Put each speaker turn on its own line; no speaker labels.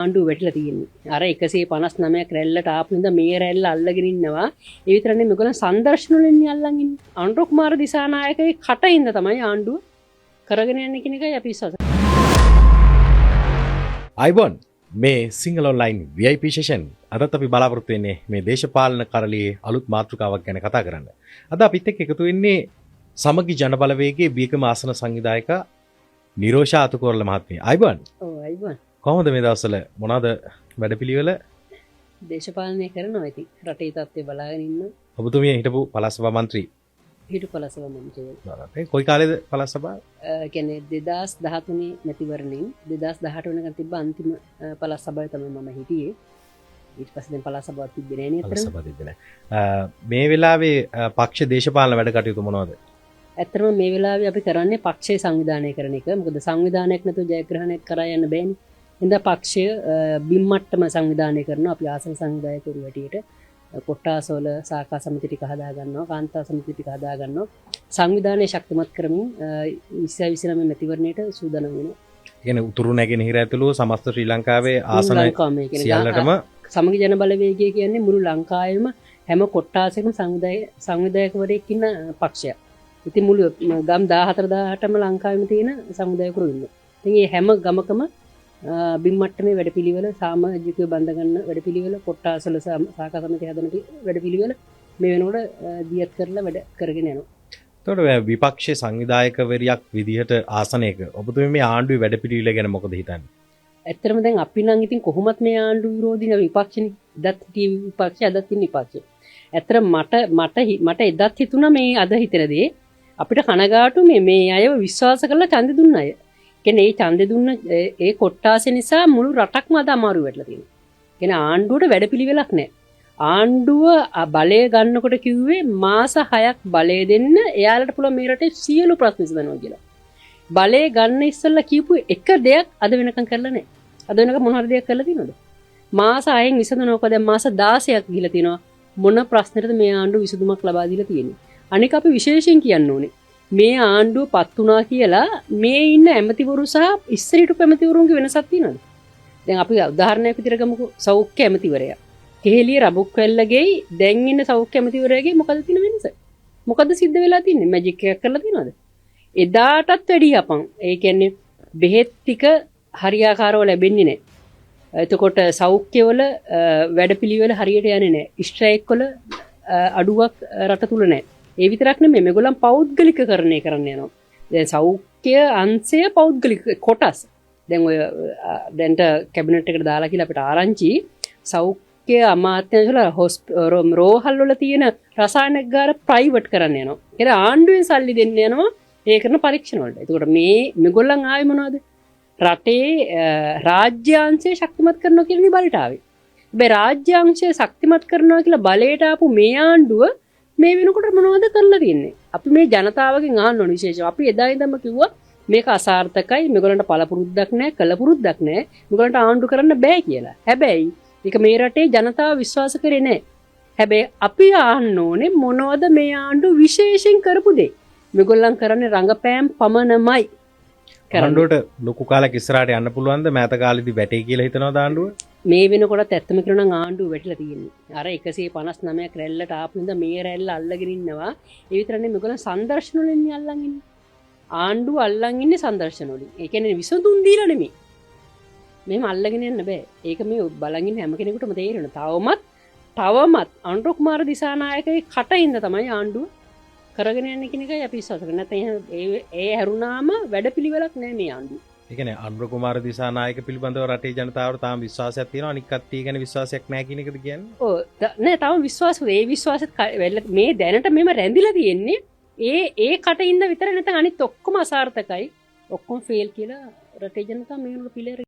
ආණ්ඩුව වැටිලා තියෙන්නේ. අර 159ක් රැල්ලට ආපු ඉඳන් මේ රැල්ල අල්ලගෙන ඉන්නවා. ඒ විතර නෙමෙයි මේගොල්ලන් සංදර්ශන වලින් අල්ලන් ඉන්නේ. අනුර කුමාර දිසානායකගේ කටින්ද තමයි ආණ්ඩුව කරගෙන යන්නේ කියන එකයි අපි විශ්වාස
අයිබෝන් මේ සිංහල ඔන්ලයින් VIP සෙෂන් අදත් අපි බලාපොරොත්තු වෙන්නේ මේ දේශපාලන කරලියේ අලුත් මාතෘකාවක් ගැන කතා කරන්න. අද අපිත් එක්ක එකතු වෙන්නේ සමගි ජන බලවේගයේ බීකම ආසන සංවිධායක නිරෝෂා අතුකෝරළ මහත්මිය. අයිබෝන්.
ඔව් අයිබෝන්.
කොහොමද මේ දවස්වල මොනවාද වැඩපිළිවෙල?
දේශපාලනය කරනවා ඉතින් රටේ තත්ත්වය බලාගෙන ඉන්න.
ඔබතුමිය හිටපු පළාත් සභා මන්ත්‍රී.
හිටපු පළාත් සභා මන්ත්‍රී.
බරපතල. කොයි කාලේද පළාත් සභාව?
කියන්නේ 2013 මැතිවරණයෙන් 2018 වෙනකන් තිබ්බ අන්තිම පළාත් සභාවේ තමයි මම හිටියේ. ඊට පස්සේ දැන් පළාත් සභාවක් තිබ්බේ නැහැ නේද?
පළාත් සභාව තිබ්බේ නැහැ. මේ වෙලාවේ පක්ෂ දේශපාලන වැඩ කටයුතු මොනවද?
ඇත්තටම මේ වෙලාවේ අපි කරන්නේ පක්ෂය සංවිධානය කරන එක. මොකද සංවිධානයක් නැතුව ජයග්‍රහණයක් කරා යන්න බෑනේ. හින්දා පක්ෂය බිම් මට්ටම සංවිධානය කරනවා. අපි ආසන සංවිධායකවරු හැටියට කොට්ටාසවල සාකා සමිති ටික හදා ගන්නවා, කාන්තා සමිති ටික හදා ගන්නවා. සංවිධානය ශක්තිමත් කරමින් 2029 මැතිවරණයට සූදානම් වෙනවා.
ඒ කියන්නේ උතුරු නැගෙනහිර ඇතුළු සමස්ත ශ්‍රී ලංකාවේ ආසන සියල්ලටම
සමගි ජන බලවේගය කියන්නේ මුළු ලංකාවේම හැම කොට්ටාසයකම සංවිධායකවරයෙක් ඉන්න පක්ෂයක්. ඉතින් මුළු ගම් 14000ටම ලංකාවෙම තියෙන සමුදායකරු ඉන්නවා. ඉතින් මේ හැම ගමකම බිම් මට්ටමේ වැඩපිළිවෙල සමාජිකව බඳ ගන්න වැඩපිළිවෙල කොට්ටාසල සාකා සමිතිය හදන වැඩපිළිවෙල මේ වෙනකොට දියත් කරලා වැඩ කරගෙන යනවා.
එතකොට විපක්ෂයේ සංවිධායකවරියක් විදිහට ආසනයක ඔබතුමී මේ ආණ්ඩුවේ වැඩපිළිවෙල ගැන මොකද හිතන්නේ?
ඇත්තටම දැන් අපි නම් ඉතින් කොහොමත් මේ ආණ්ඩු විරෝධී විපක්ෂනේ ඉදත් හිටිය විපක්ෂය අදත් ඉන්න විපක්ෂය. ඇත්තට මට එදත් හිතුණා මේ අද හිතන දේ අපිට කනගාටු මේ අයව විශ්වාස කරලා ඡන්දෙ දුන්න අය. කියන්නේ ඒ ඡන්දෙ දුන්න ඒ කොට්ටාසෙ නිසා මුළු රටක්ම අද අමාරු වෙట్లా තියෙනවා. කියන්නේ ආණ්ඩුවට වැඩපිළිවෙලක් නැහැ. ආණ්ඩුව බලය ගන්නකොට කිව්වේ මාස 6ක් බලය දෙන්න එයාලට පුළුවන් මේ රටේ සියලු ප්‍රශ්න විසඳනවා කියලා. බලය ගන්න ඉස්සෙල්ලා කියපු එක දෙයක් අද වෙනකන් කරලා නැහැ. අද වෙනකන් මොන හරි දෙයක් කරලා තියෙනවද? මාස 6න් විසඳනවක දැන් මාස 16ක් ගිහිලා තිනවා. මොන ප්‍රශ්නෙටද මේ ආණ්ඩුව විසඳුමක් ලබා දීලා තියෙන්නේ? අනික අපි විශේෂයෙන් කියන්න ඕනේ මේ ආණ්ඩුව පත් වුණා කියලා මේ ඉන්න ඇමතිවරු සහ ඉස්සර හිටපු ඇමතිවරුන්ගේ වෙනසක් තියෙනවද? දැන් අපි උදාහරණයක් විදිහට ගමුකෝ සෞඛ්‍ය ඇමතිවරයා. කෙහෙලිය රබුක්වැල්ලගේ දැන් ඉන්න සෞඛ්‍ය ඇමතිවරයාගේ මොකද තියෙන වෙනස? මොකද සිද්ධ වෙලා තින්නේ? මැජික් එකක් කරලා තියෙනවද? එදාටත් වැඩි අපන්. ඒ කියන්නේ බෙහෙත් ටික හරියාකාරව ලැබෙන්නේ නැහැ. එතකොට සෞඛ්‍යවල වැඩපිළිවෙල හරියට යන්නේ නැහැ. ස්ට්‍රයික් වල අඩුවක් රට තුල නැහැ. ඒ විතරක් නෙමෙයි මේගොල්ලන් පෞද්ගලිකකරණය කරන්න යනවා. දැන් සෞඛ්‍ය අංශය පෞද්ගලික කොටස්. දැන් ඔය දැන්ට කැබිනට් එකට දාලා කියලා අපිට ආරංචි සෞඛ්‍ය අමාත්‍යාංශ වල රෝහල් වල තියෙන රසායනික ගාර ප්‍රයිවට් කරන්න යනවා. ඒක ආණ්ඩුවෙන් සල්ලි දෙන්න යනවා ඒ කරන පරීක්ෂණ වලට. එතකොට මේගොල්ලන් ආවේ මොනවද? රටේ රාජ්‍යාංශය ශක්තිමත් කරනවා කියලා බලට ආවේ. හැබැයි රාජ්‍යාංශය ශක්තිමත් කරනවා කියලා බලයට ආපු මේ ආණ්ඩුව මේ වෙනකොට මොනවද කරලා තියන්නේ? අපි මේ ජනතාවගෙන් අහන්න ඕන විශේෂව. අපි එදා ඉඳන්ම කිව්වා මේක අසාර්ථකයි, මේගොල්ලන්ට පළපුරුද්දක් නැහැ, කළපුරුද්දක් නැහැ, මේගොල්ලන්ට ආණ්ඩු කරන්න බෑ කියලා. හැබැයි ඒක මේ රටේ ජනතාව විශ්වාස කරේ නැහැ. හැබැයි අපි අහන්න ඕනේ මොනවද මේ ආණ්ඩුව විශේෂයෙන් කරපු දේ? මේගොල්ලන් කරන්නේ රංගපෑම් පමණමයි.
ආණ්ඩුවට ලොකු කාලයක් ඉස්සරහට යන්න පුළුවන්ද? මෑත කාලෙදි වැටේ කියලා හිතනවද ආණ්ඩුව?
මේ වෙනකොටත් ඇත්තම කියනවා නම් ආණ්ඩුව වැටිලා තියෙන්නේ. අර 159ක් රැල්ලට ආපු ඉඳන් මේ රැල්ල අල්ලගෙන ඉන්නවා. ඒ විතර නෙමෙයි මේගොල්ලන් සංදර්ශන වලින් අල්ලන් ඉන්නේ. ආණ්ඩුව අල්ලන් ඉන්නේ සංදර්ශන වලින්. ඒ කියන්නේ විසඳුම් දීලා නෙමෙයි. මෙහෙම අල්ලගෙන යන්න බෑ. ඒක මේ බලන් ඉන්න හැම කෙනෙකුටම තේරෙනවා. තවමත් අනුර කුමාර දිසානායකගේ කටින්ද තමයි ආණ්ඩුව කරගෙන යන්නේ කියන එකයි අපි විශ්වාස කරන්නේ. නැත්නම් ඒ හැරුණාම වැඩපිළිවෙලක් නෑ මේ ආණ්ඩුව. ඒ
කියන්නේ අනුර කුමාර දිසානායක පිළිබඳව රටේ ජනතාවට තාම විශ්වාසයක් තියෙනවා. අනික් කට්ටිය ගැන විශ්වාසයක් නැහැ කියන එකද කියන්නේ?
ඔව් නෑ තාම විශ්වාසය. ඒ විශ්වාසෙත් මේ දැනට මෙහෙම රැඳිලා තියෙන්නේ ඒ කටින්ද විතර නැත්නම් අනිත් ඔක්කොම අසාර්ථකයි. ඔක්කොම ෆේල් කියලා රටේ ජනතාව මේ උඩ පිළිර